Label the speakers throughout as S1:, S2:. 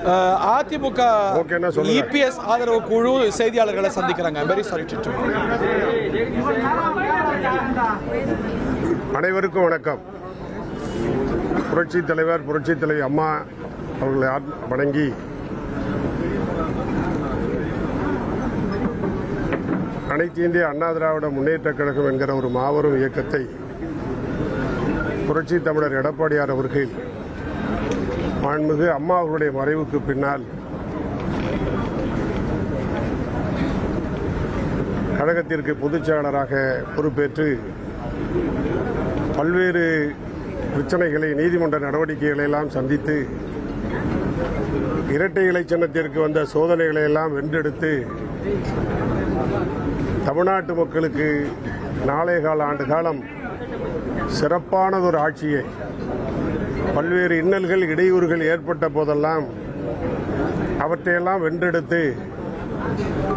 S1: AIADMK EPS ஆதரவு குழு செய்தியாளர்களை சந்திக்கிறாங்க. Very sorry.
S2: அனைவருக்கும் வணக்கம். புரட்சி தலைவி அம்மா அவர்களை வணங்கி அனைத்து இந்திய அண்ணா திராவிட முன்னேற்ற கழகம் என்கிற ஒரு மாபெரும் இயக்கத்தை புரட்சி தமிழர் எடப்பாடியார் அவர்கள் மாண்புமிகு அம்மா அவர்களுடைய மறைவுக்கு பின்னால் கழகத்திற்கு பொதுச் செயலாளராக பொறுப்பேற்று பல்வேறு பிரச்சனைகளை, நீதிமன்ற நடவடிக்கைகளை எல்லாம் சந்தித்து இரட்டை இலை சின்னத்திற்கு வந்த சோதனைகளை எல்லாம் வென்றெடுத்து தமிழ்நாட்டு மக்களுக்கு 4.25 ஆண்டு காலம் சிறப்பானதொரு ஆட்சியை, பல்வேறு இன்னல்கள், இடையூறுகள் ஏற்பட்ட போதெல்லாம் அவற்றையெல்லாம் வென்றெடுத்து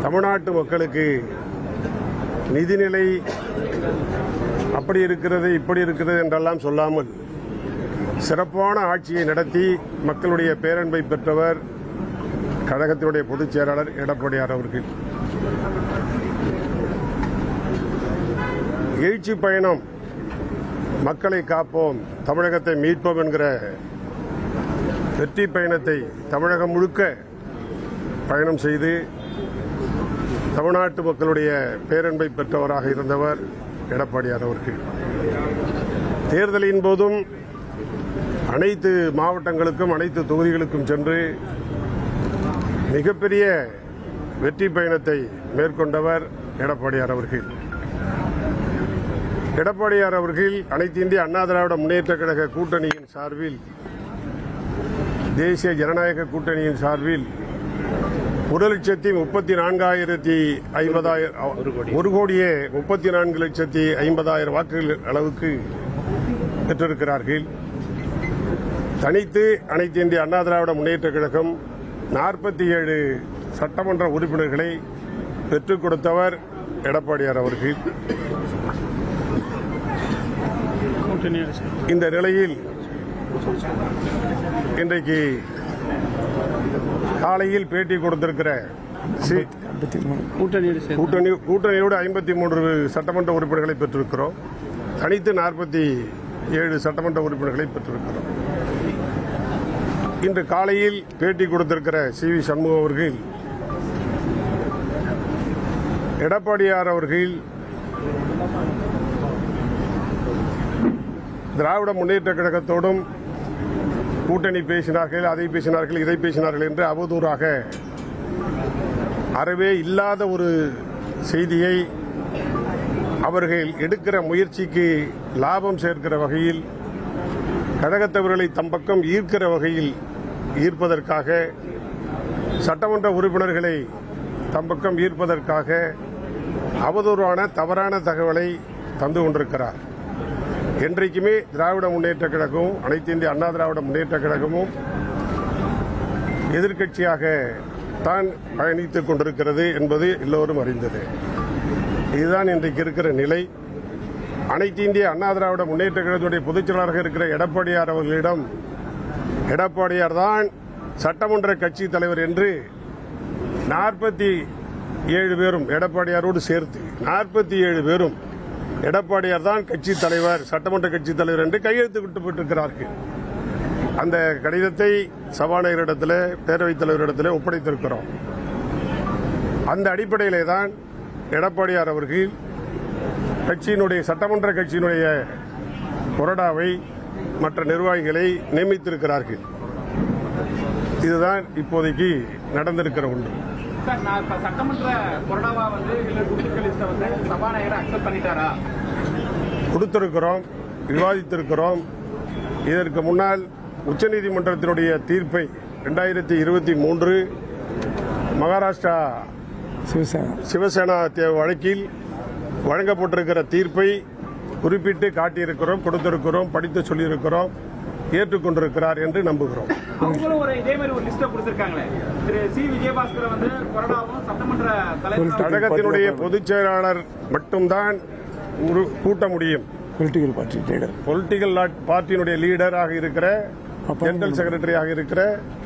S2: தமிழ்நாட்டு மக்களுக்கு நிதிநிலை அப்படி இருக்கிறது இப்படி இருக்கிறது என்றெல்லாம் சொல்லாமல் சிறப்பான ஆட்சியை நடத்தி மக்களுடைய பேரன்பை பெற்றவர் கழகத்தினுடைய பொதுச் செயலாளர் எடப்பாடியார் அவர்கள். எழுச்சி பயணம், மக்களை காப்போம், தமிழகத்தை மீட்போம் என்கிற வெற்றி பயணத்தை தமிழகம் முழுக்க பயணம் செய்து தமிழ்நாட்டு மக்களுடைய பேரன்பை பெற்றவராக இருந்தவர் எடப்பாடியார் அவர்கள். தேர்தலின் போதும் அனைத்து மாவட்டங்களுக்கும் அனைத்து தொகுதிகளுக்கும் சென்று மிகப்பெரிய வெற்றி பயணத்தை மேற்கொண்டவர் எடப்பாடியார் அவர்கள். எடப்பாடியார் அவர்கள் அனைத்து இந்திய அண்ணா திராவிட முன்னேற்ற கழக கூட்டணியின் சார்பில், தேசிய ஜனநாயக கூட்டணியின் சார்பில் 1,34,50,000 வாக்குகள் அளவுக்கு பெற்றிருக்கிறார்கள். தனித்து அனைத்து இந்திய அண்ணா திராவிட முன்னேற்ற கழகம் 47 சட்டமன்ற உறுப்பினர்களை பெற்றுக் கொடுத்தவர் எடப்பாடியார் அவர்கள். இந்த நிலையில் இன்றைக்கு காலையில் பேட்டி கொடுத்திருக்கிற கூட்டணியோடு 53 சட்டமன்ற உறுப்பினர்களை பெற்றிருக்கிறோம். தனித்து 47 சட்டமன்ற உறுப்பினர்களை பெற்றிருக்கிறோம். இன்று காலையில் பேட்டி கொடுத்திருக்கிற CV சண்முகம் அவர்கள், எடப்பாடியார் அவர்கள் திராவிட முன்னேற்ற கழகத்தோடும் கூட்டணி பேசினார்கள், அதை பேசினார்கள், இதை பேசினார்கள் என்று அவதூறாக அறவே இல்லாத ஒரு செய்தியை அவர்கள் எடுக்கிற முயற்சிக்கு லாபம் சேர்க்கிற வகையில், கழகத்தவர்களை தம் பக்கம் ஈர்க்கிற வகையில் ஈர்ப்பதற்காக, சட்டமன்ற உறுப்பினர்களை தம் பக்கம் ஈர்ப்பதற்காக அவதூறான தவறான தகவலை தந்து கொண்டிருக்கிறார். என்றைக்குமே திராவிட முன்னேற்ற கழகமும் அனைத்து இந்திய அண்ணா திராவிட முன்னேற்ற கழகமும் எதிர்க்கட்சியாக தான் பயணித்துக் கொண்டிருக்கிறது என்பது எல்லோரும் அறிந்தது. இதுதான் இன்றைக்கு இருக்கிற நிலை. அனைத்து இந்திய அண்ணா திராவிட முன்னேற்ற கழகத்துடைய பொதுச் செயலாளராக இருக்கிற எடப்பாடியார் அவர்களிடம், எடப்பாடியார் தான் சட்டமன்ற கட்சி தலைவர் என்று 47 பேரும், எடப்பாடியாரோடு சேர்த்து 47 பேரும் எடப்பாடியார் தான் கட்சி தலைவர், சட்டமன்ற கட்சி தலைவர் என்று கையெழுத்து விட்டுவிட்டிருக்கிறார்கள். அந்த கடிதத்தை சபாநாயகரிடத்தில், பேரவைத் தலைவரிடத்தில் ஒப்படைத்திருக்கிறோம். அந்த அடிப்படையிலே தான் எடப்பாடியார் அவர்கள் கட்சியினுடைய, சட்டமன்ற கட்சியினுடைய கொறடாவை, மற்ற நிர்வாகிகளை நியமித்திருக்கிறார்கள். இதுதான் இப்போதைக்கு நடந்திருக்கிற ஒன்று.
S3: சட்டமன்ற கொறடாவா சபாநாயகர் அக்செப்ட் பண்ணிட்டாரா?
S2: கொடுத்திருக்கிறோம், விவாதித்திருக்கிறோம். இதற்கு முன்னால் உச்சநீதிமன்றத்தினுடைய தீர்ப்பை 2023 மகாராஷ்டிரா சிவசேனா வழக்கில் வழங்கப்பட்டிருக்கிற தீர்ப்பை குறிப்பிட்டு காட்டியிருக்கிறோம், கொடுத்திருக்கிறோம், படித்து சொல்லியிருக்கிறோம். ஏற்றுக்கொண்டிருக்கிறார் என்று நம்புகிறோம். கழகத்தினுடைய பொதுச் செயலாளர் மட்டும்தான் கூட்ட முடியும். பொலிட்டிக்கல் பார்ட்டியினுடைய லீடராக இருக்கிற ஜெனரல் செக்ரட்டரியாக இருக்கிற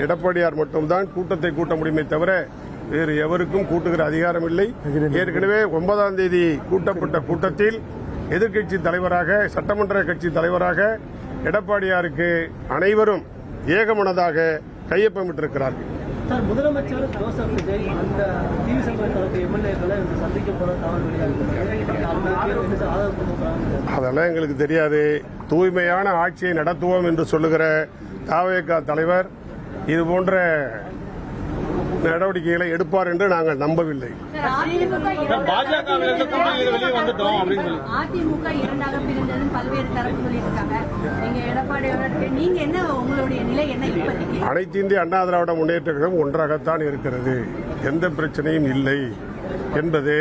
S2: எடப்பாடியார் மட்டும்தான் கூட்டத்தை கூட்ட முடியுமே தவிர வேறு எவருக்கும் கூட்டுகிற அதிகாரம் இல்லை. ஏற்கனவே 9ஆம் தேதி கூட்டப்பட்ட கூட்டத்தில் எதிர்க்கட்சி தலைவராக, சட்டமன்ற கட்சி தலைவராக எடப்பாடியாருக்கு அனைவரும் ஏகமனதாக கையொப்பமிட்டிருக்கிறார்கள்.
S4: சார், முதலமைச்சர் ஜோசப் விஜய் அந்த டிவி சம்பவத்தை எம்எல்ஏக்களை சந்திக்க போற
S2: அதெல்லாம் எங்களுக்கு தெரியாது. தூய்மையான ஆட்சியை நடத்துவோம் என்று சொல்லுகிற தாவேகா தலைவர் இது போன்ற நடவடிக்கைகளை எடுப்பார் என்று நாங்கள் நம்பவில்லை.
S5: அதிமுக இரண்டாக பிரிந்தது பல்வேறு தரப்பு சொல்லியிருக்காங்க. நீங்க எடப்பாடியோட நீங்க என்ன, உங்களுடைய நிலை என்ன இப்போதைக்கு?
S2: அனைத்து இந்திய அண்ணா திராவிட முன்னேற்ற கழகம் ஒன்றாகத்தான் இருக்கிறது, எந்த பிரச்சனையும் இல்லை என்பது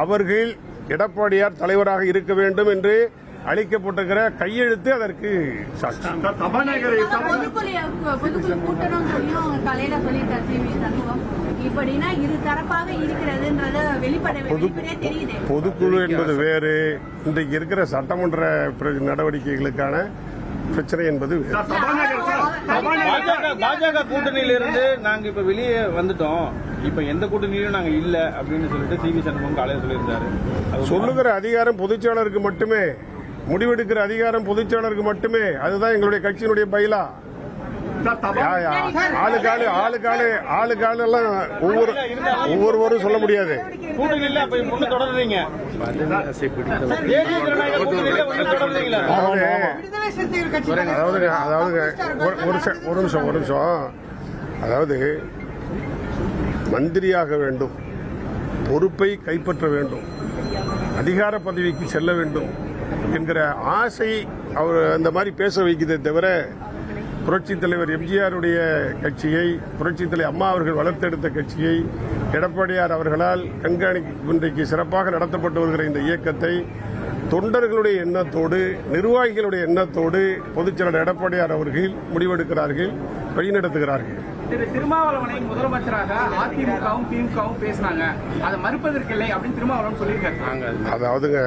S2: அவர்கள் எடப்பாடியார் தலைவராக இருக்க வேண்டும் என்று அளிக்கப்பட்டிருக்கிற கையெழுத்து அதற்கு சாட்சி.
S5: பொதுக்குழு கூட்டணும் சொல்லியும் காலையில சொல்லியிருக்காரு சிவி சண்முகம். இப்படின்னா இரு தரப்பாக இருக்கிறதுன்றத வெளிப்படையா தெரியுது.
S2: பொதுக்குழு என்பது வேறு, இன்றைக்கு இருக்கிற சட்டமன்ற நடவடிக்கைகளுக்கான பிரச்சனை என்பது
S6: பாஜக கூட்டணியிலிருந்து நாங்க இப்ப வெளியே வந்துட்டோம், இப்ப எந்த கூட்டணியிலும் நாங்க இல்ல அப்படின்னு சொல்லிட்டு சிவி சண்முகம் காலையில் சொல்லியிருந்தாரு.
S2: சொல்லுகிற அதிகாரம் பொதுச்செயலாளருக்கு மட்டுமே, முடிவெடுக்கிற அதிகாரம் பொதுச்செயலாளருக்கு மட்டுமே. அதுதான் எங்களுடைய கட்சியினுடைய பைலா. ஆளுக்காலு எல்லாம் ஒவ்வொருவரும் சொல்ல முடியாது. அதாவது ஒரு நிமிஷம் அதாவது மந்திரியாக வேண்டும், பொறுப்பை கைப்பற்ற வேண்டும், அதிகார பதவிக்கு செல்ல வேண்டும் என்கிற ஆசை அவர் அந்த மாதிரி பேச வைக்கிறதே தவிர புரட்சித் தலைவர் எம்ஜிஆருடைய கட்சியை, புரட்சித் தலைவர் அம்மா அவர்கள் வளர்த்தெடுத்த கட்சியை எடப்பாடியார் அவர்களால் இன்றைக்கு சிறப்பாக நடத்தப்பட்டு வருகிற இந்த இயக்கத்தை தொண்டர்களுடைய எண்ணத்தோடு, நிர்வாகிகளுடைய எண்ணத்தோடு பொதுச்செயலாளர் எடப்பாடியார் அவர்கள் முடிவெடுக்கிறார்கள், வழிநடத்துகிறார்கள்.
S3: திருமாவளவனை முதலமைச்சராக அதிமுகவும் திமுகவும் பேசினாங்க, அதை மறுப்பதற்கில்லை அப்படின்னு திருமாவளவன் சொல்லியிருக்காங்க.
S2: அதாவதுங்க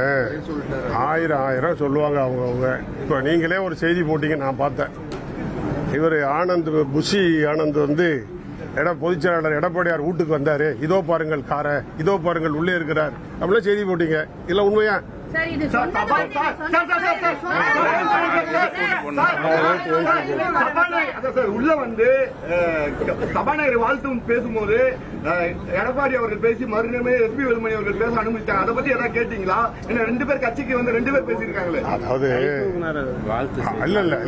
S2: ஆயிரம் சொல்லுவாங்க அவங்க. இப்ப நீங்களே ஒரு செய்தி போட்டீங்க, நான் பார்த்தேன். இவர் புஷி ஆனந்த் பொதுச்செயலாளர் எடப்பாடியார் வீட்டுக்கு வந்தாரு, இதோ பாருங்கள் கார, இதோ பாருங்கள் உள்ளே இருக்கிறார் அப்படிலாம் செய்தி போட்டீங்க. இல்ல உண்மையா?
S7: உள்ள சபாநாயகர் வாழ்த்து பேசும்போது எடப்பாடி அவர்கள் பேசி மறுநாளே எஸ்பி வேலுமணி அவர்கள் பேச அனுமதித்தாங்க. அதை பத்தி ஏதாவது கேட்டீங்களா? என்ன 2 பேர் கட்சிக்கு 2 பேர் பேசியிருக்காங்களே.
S2: அதாவது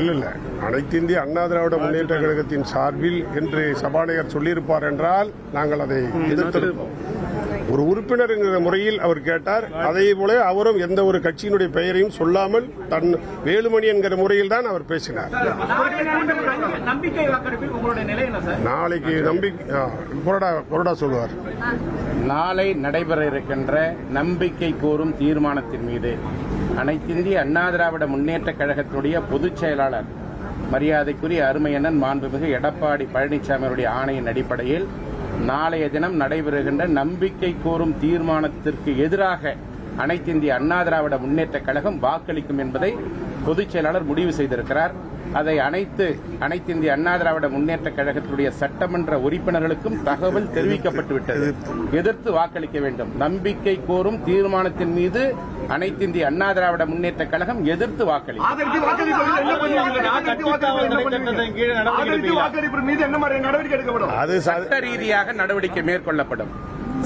S2: இல்ல அனைத்து இந்திய அண்ணா திராவிட முன்னேற்ற கழகத்தின் சார்பில் என்று சபாநாயகர் சொல்லியிருப்பார் என்றால் நாங்கள் அதை எதிர்த்திருப்போம். ஒரு உறுப்பினர் என்கிற முறையில் அவர் கேட்டார். அதே போல அவரும் எந்த ஒரு கட்சியினுடைய பெயரையும் சொல்லாமல் தன் வேலுமணி என்கிற முறையில் தான் அவர் பேசினார். நாளைக்கு கொறடா சொல்லுவார்.
S8: நாளை நடைபெற இருக்கின்ற நம்பிக்கை கோரும் தீர்மானத்தின் மீது அனைத்திந்திய அண்ணா திராவிட முன்னேற்ற கழகத்தினுடைய பொதுச் செயலாளர் மரியாதைக்குரிய அருமையண்ணன் மாண்புமிகு எடப்பாடி பழனிசாமி அவருடைய ஆணையின் அடிப்படையில் நாளைய தினம் நடைபெறுகின்ற நம்பிக்கை கோரும் தீர்மானத்திற்கு எதிராக அனைத்திந்திய அண்ணா திராவிட முன்னேற்ற கழகம் வாக்களிக்கும் என்பதை பொதுச் செயலாளர் முடிவு செய்திருக்கிறார். அதை அனைத்திந்திய அண்ணா திராவிட முன்னேற்ற கழகத்தினுடைய சட்டமன்ற உறுப்பினர்களுக்கும் தகவல் தெரிவிக்கப்பட்டுவிட்டது. எதிர்த்து வாக்களிக்க வேண்டும். நம்பிக்கை கோரும் தீர்மானத்தின் மீது அனைத்திந்திய அண்ணா திராவிட முன்னேற்ற கழகம் எதிர்த்து வாக்களிக்கும்.
S2: அது
S8: சட்ட ரீதியாக நடவடிக்கை மேற்கொள்ளப்படும்.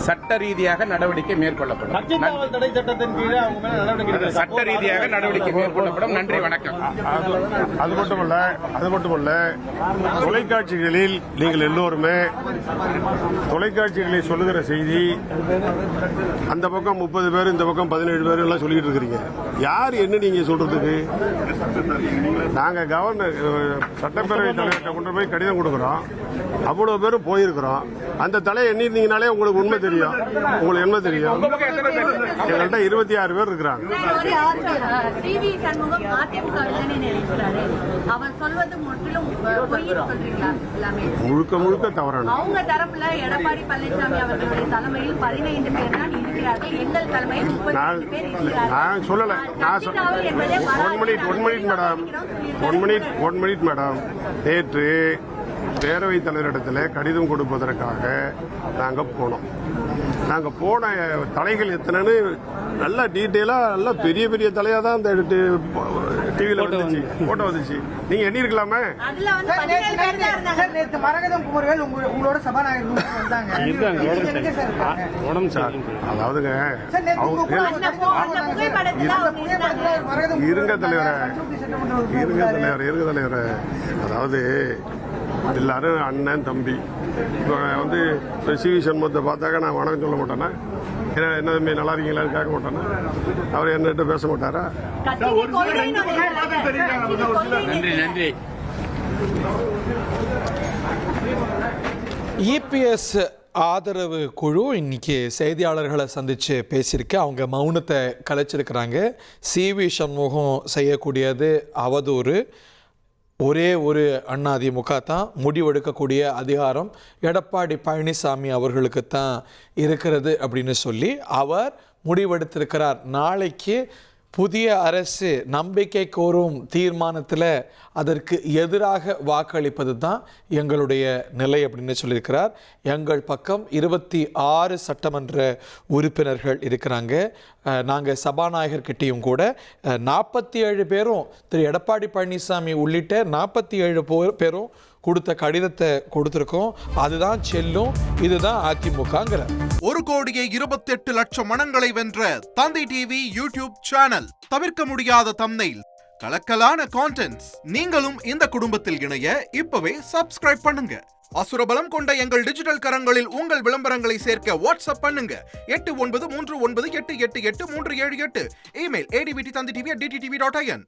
S8: சட்ட ரீதியாக நடவடிக்கை மேற்கொள்ளப்படும். சட்ட ரீதியாக நடவடிக்கை மேற்கொள்ளப்படும். நன்றி, வணக்கம்.
S2: அது மட்டுமல்ல தொலைக்காட்சிகளில் நீங்கள் எல்லோருமே தொலைக்காட்சிகளில் சொல்லுகிற செய்தி அந்த பக்கம் 30 பேர், இந்த பக்கம் 17 பேர் எல்லாம் சொல்லிட்டு இருக்கிறீங்க. யார் என்ன நீங்க சொல்றதுக்கு? நாங்க கவர்னர் சட்டப்பேரவை தலைவர்கிட்ட கொண்டு போய் கடிதம் கொடுக்கிறோம். அவ்வளவு பேரும் போயிருக்கிறோம். அந்த தலையை எண்ணிருந்தீங்கனாலே உங்களுக்கு உண்மை தெரியும்? உங்களுக்கு என்ன தெரியும்? எங்கள்கிட்ட 26 பேர் இருக்கிறாங்க.
S5: டிவி சண்முகம் அதிமுகவில் நினைக்கிறாரு. அவர் சொல்வது முற்றிலும் பொய் சொல்றீங்களா? எல்லாமே
S2: முழுக்க தவறான.
S5: அவங்க தரப்புல எடப்பாடி பழனிசாமி அவர்களுடைய தலைமையில் 15 பேர் தான் இருக்கிறார்கள். எங்கள் தலைமையில் 32 பேர் இருக்கிறார்கள்.
S2: நான் சொல்லல. One minute madam. நேற்று பேரவைத் தலைவரிடத்தில் கடிதம் கொடுப்பதற்காக நாங்கள் போனோம். நாங்கள் போன தலைகள் எத்தனைன்னு நல்லா டீட்டெயிலாக நல்லா பெரிய தலையாக தான் அந்த டிவியில் வந்துச்சு, போட்டோ வந்துச்சு. நீங்கள் எண்ணிருக்கலாமே.
S4: நேற்று மரகதம் குமரவேல் உங்களோட சபாநாயகர் வந்தாங்க
S2: சார். அதாவதுங்க இருங்க தலைவரை, அதாவது எல்லாரும் அண்ணன் தம்பி. இப்போ வந்து சிவி சண்முகத்தை பார்த்தாக்க நான் வணக்கம் சொல்ல மாட்டேன்னா, என்ன தம்பி நல்லா இருக்கீங்களான்னு கேட்க மாட்டேன்னா, அவர் என்னகிட்ட பேச மாட்டாரா?
S8: நன்றி.
S1: இபிஎஸ் ஆதரவு குழு இன்னைக்கு செய்தியாளர்களை சந்தித்து பேசியிருக்கு. அவங்க மௌனத்தை கலைச்சிருக்கிறாங்க. சிவி சண்முகம் செய்யக்கூடியது அவதூறு. ஒரே ஒரு அதிமுக தான் முடிவெடுக்கக்கூடிய அதிகாரம் எடப்பாடி பழனிசாமி அவர்களுக்கு தான் இருக்கிறது அப்படின்னு சொல்லி அவர் முடிவெடுத்திருக்கிறார். நாளைக்கு புதிய அரசு நம்பிக்கை கோரும் தீர்மானத்தில் அதற்கு எதிராக வாக்களிப்பது தான் எங்களுடைய நிலை அப்படின்னு சொல்லியிருக்கிறார். எங்கள் பக்கம் 26 சட்டமன்ற உறுப்பினர்கள் இருக்கிறாங்க. நாங்கள் சபாநாயகர்கிட்டையும் கூட 47 பேரும் திரு எடப்பாடி பழனிசாமி உள்ளிட்ட 47 பேரும் கொடுத்த கடிதத்தை கொடுத்திருக்கோம். அதுதான் செல்லும். இதுதான் அதிமுகங்கிற
S9: 1,28,00,000 மனங்களை வென்ற தந்தை டிவி யூடியூப் சேனல். தவிர்க்க முடியாத தம்ப்நெயில், கலக்கலான கான்டென்ட்ஸ். நீங்களும் இந்த குடும்பத்தில் இணைய இப்பவே சப்ஸ்கிரைப் பண்ணுங்க. அசுரபலம் கொண்ட எங்கள் டிஜிட்டல் கரங்களில் உங்கள் விளம்பரங்களை சேர்க்க வாட்ஸ்அப் பண்ணுங்க. 8939888838. Email advttv@dttv.in.